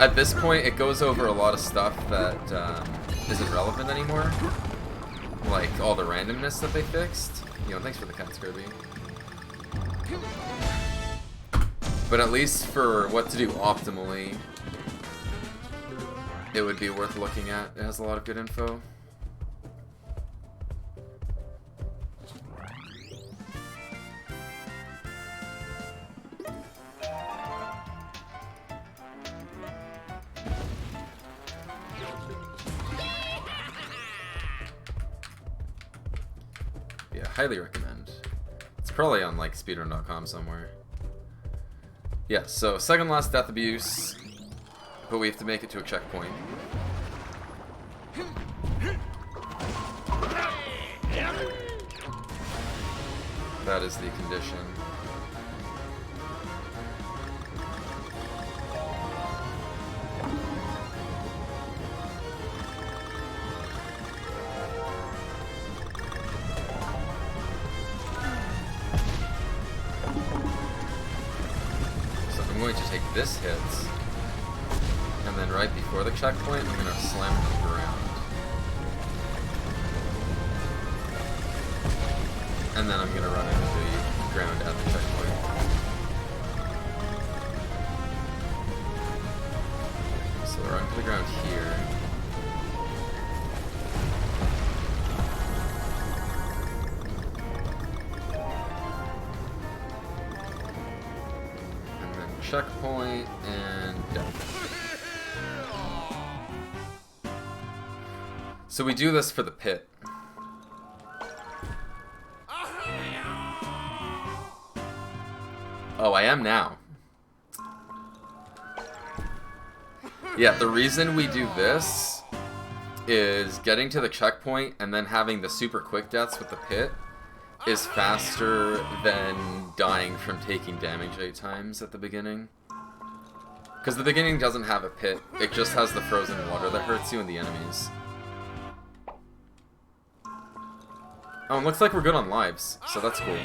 At this point, it goes over a lot of stuff that isn't relevant anymore. Like all the randomness that they fixed. You know, thanks for the cats, Kirby. But at least for what to do optimally, it would be worth looking at. It has a lot of good info. Yeah, highly recommend. It's probably on like speedrun.com somewhere. Yeah, so second last Death Abuse, but we have to make it to a checkpoint. That is the condition. I'm going to take this hit, and then right before the checkpoint, I'm going to slam it to the ground. And then I'm going to run into the ground at the checkpoint. So run to the ground here. Checkpoint and death. So we do this for the pit. Oh, I am now. Yeah, the reason we do this is getting to the checkpoint and then having the super quick deaths with the pit is faster than dying from taking damage 8 times at the beginning. Because the beginning doesn't have a pit, it just has the frozen water that hurts you and the enemies. Oh, it looks like we're good on lives, so that's cool.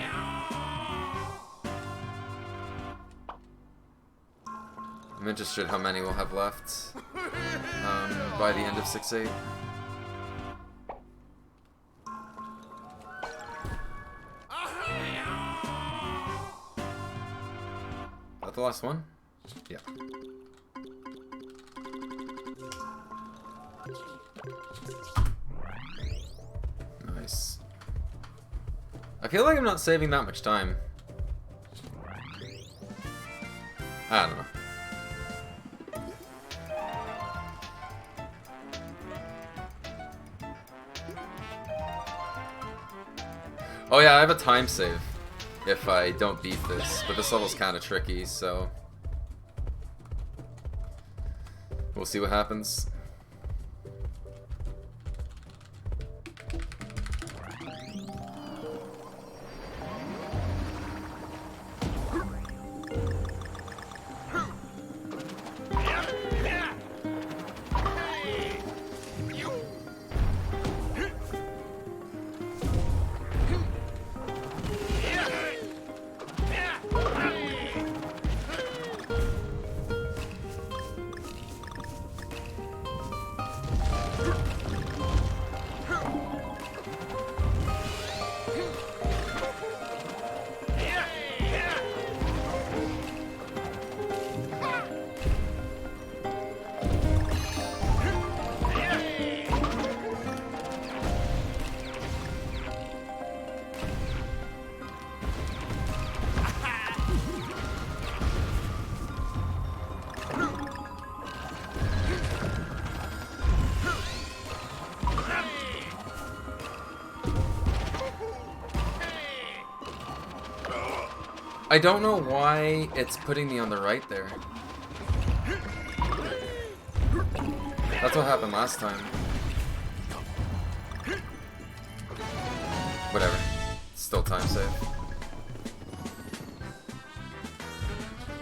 I'm interested how many we'll have left by the end of 6-8. The last one? Yeah. Nice. I feel like I'm not saving that much time. I don't know. Oh yeah, I have a time save if I don't beat this, but this level's kind of tricky, so we'll see what happens. I don't know why it's putting me on the right there. That's what happened last time. Whatever. Still time save.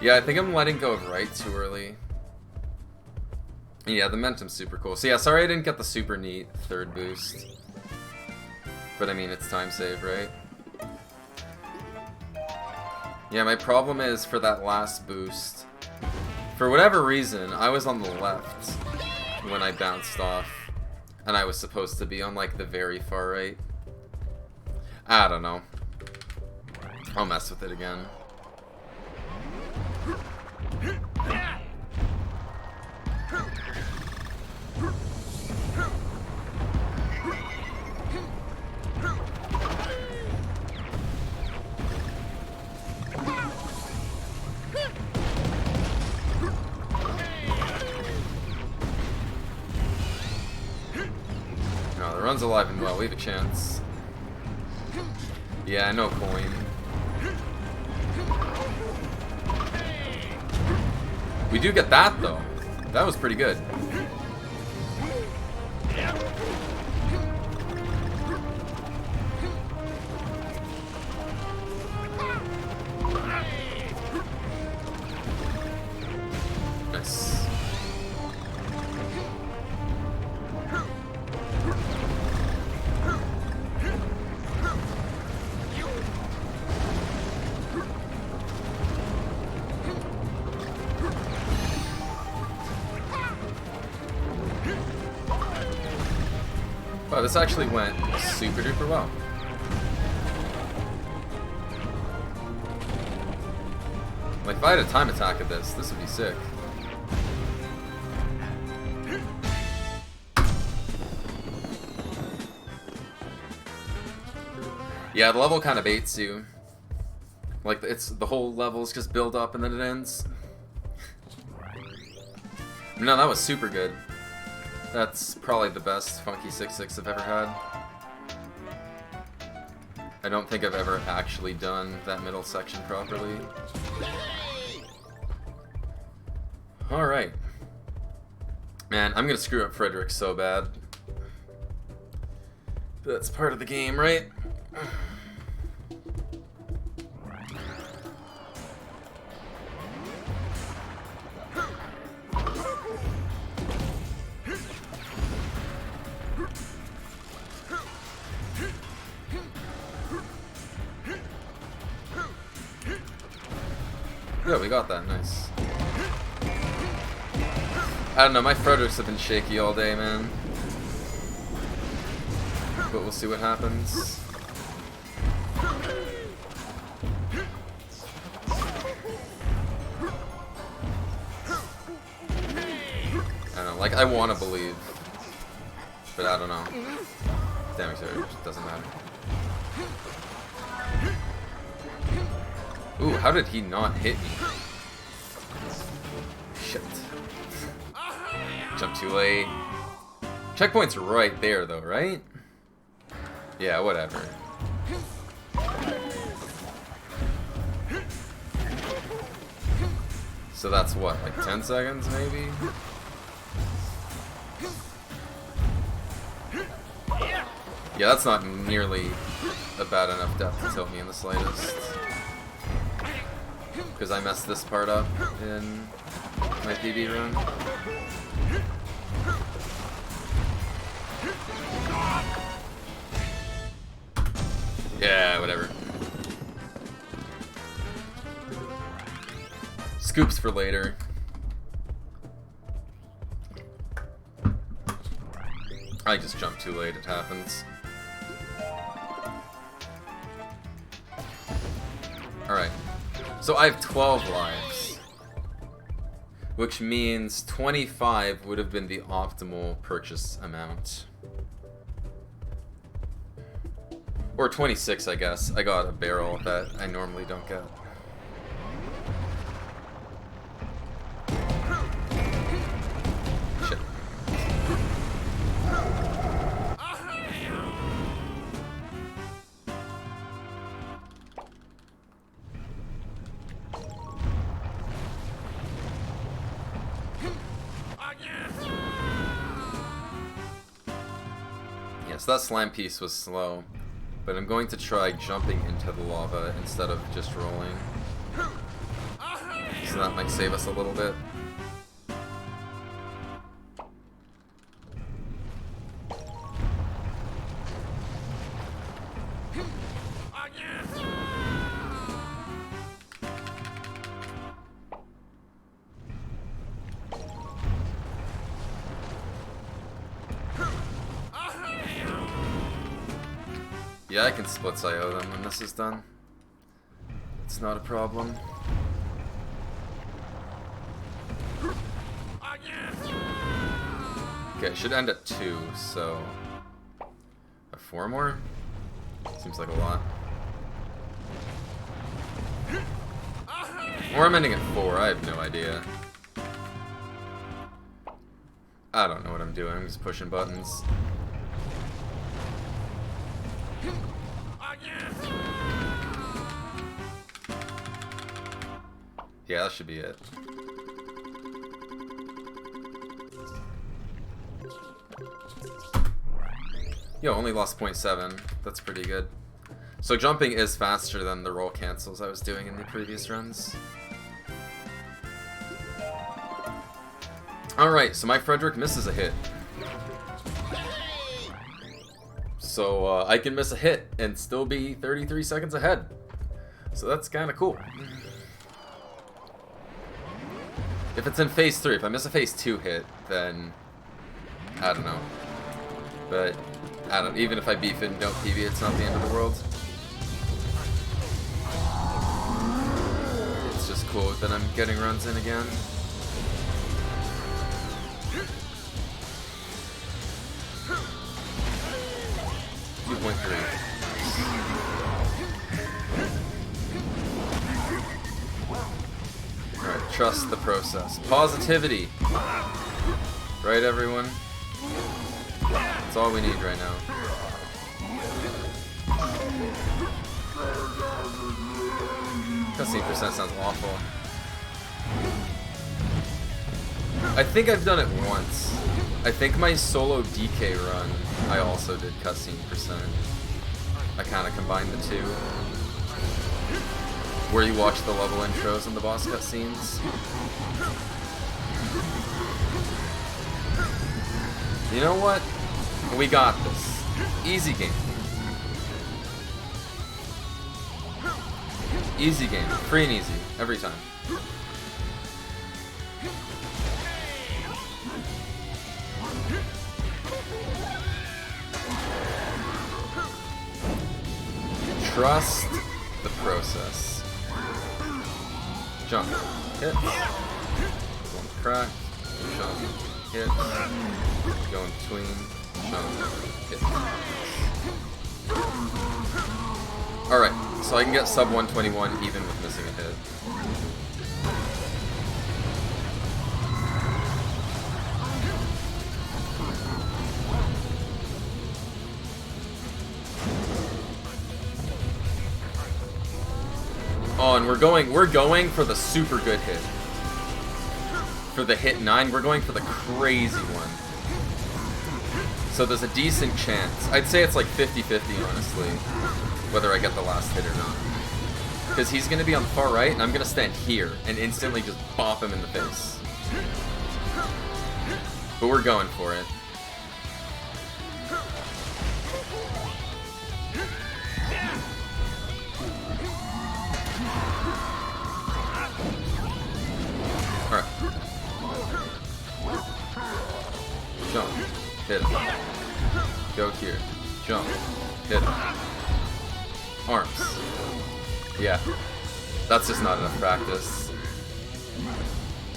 Yeah, I think I'm letting go of right too early. Yeah, the Momentum's super cool. So yeah, sorry I didn't get the super neat third boost. But I mean, it's time save, right? Yeah, my problem is for that last boost. For whatever reason, I was on the left when I bounced off. And I was supposed to be on like the very far right. I don't know. I'll mess with it again. No, the run's alive and well. We have a chance. Yeah, no coin. We do get that, though. That was pretty good. Nice. Wow, this actually went super duper well. Like, if I had a time attack at this would be sick. Yeah, the level kind of baits you. Like, it's the whole level's just build up and then it ends. No, that was super good. That's probably the best Funky 6-6 I've ever had. I don't think I've ever actually done that middle section properly. Alright. Man, I'm gonna screw up Frederick so bad. But that's part of the game, right? Yeah, we got that. Nice. I don't know, my Fredericks have been shaky all day, man. But we'll see what happens. I don't know, like, I want to believe. But I don't know. Damage there doesn't matter. Ooh, how did he not hit me? Shit. Jump too late. Checkpoint's right there, though, right? Yeah, whatever. So that's what, like 10 seconds, maybe? Yeah, that's not nearly a bad enough death to tilt me in the slightest. Because I messed this part up in my PB run. Yeah, whatever. Scoops for later. I just jumped too late, it happens. Alright. So I have 12 lives. Which means 25 would have been the optimal purchase amount. Or 26, I guess. I got a barrel that I normally don't get. Shit. so that slime piece was slow. But I'm going to try jumping into the lava instead of just rolling. So that might save us a little bit. Yeah, I can split IO them when this is done. It's not a problem. Okay, it should end at 2, so... 4 more? Seems like a lot. Or I'm ending at 4, I have no idea. I don't know what I'm doing, I'm just pushing buttons. Yeah, that should be it. Yo, only lost 0.7. That's pretty good. So jumping is faster than the roll cancels I was doing in the previous runs. Alright, so my Frederick misses a hit. So I can miss a hit and still be 33 seconds ahead. So that's kind of cool. If it's in phase 3, if I miss a phase 2 hit, then I don't know. But I don't. Even if I beef it and don't PB, it's not the end of the world. It's just cool that I'm getting runs in again. Alright, trust the process. Positivity! Right, everyone? That's all we need right now. Cutscene percent sounds awful. I think I've done it once. I think my solo DK run, I also did cutscene percent. I kind of combined the two. Where you watch the level intros and the boss cutscenes. You know what? We got this. Easy game. Easy game. Free and easy. Every time. Trust the process. Jump. Hit. One crack. Jump. Hit. Go in between. Jump. Hit. Alright, so I can get sub 121 even with missing a hit. Oh, and we're going for the super good hit. For the hit 9, we're going for the crazy one. So there's a decent chance. I'd say it's like 50-50, honestly, whether I get the last hit or not. Because he's going to be on the far right, and I'm going to stand here and instantly just bop him in the face. But we're going for it. Alright. Jump. Hit him. Go here. Jump. Hit him. Arms. Yeah. That's just not enough practice.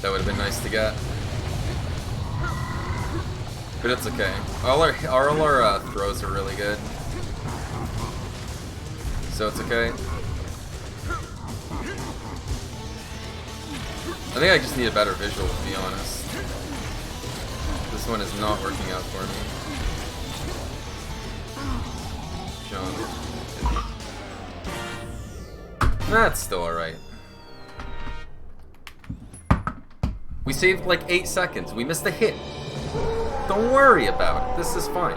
That would have been nice to get. But it's okay. All our throws are really good. So it's okay. I think I just need a better visual, to be honest. This one is not working out for me. Jump. That's still alright. We saved like 8 seconds. We missed a hit. Don't worry about it. This is fine.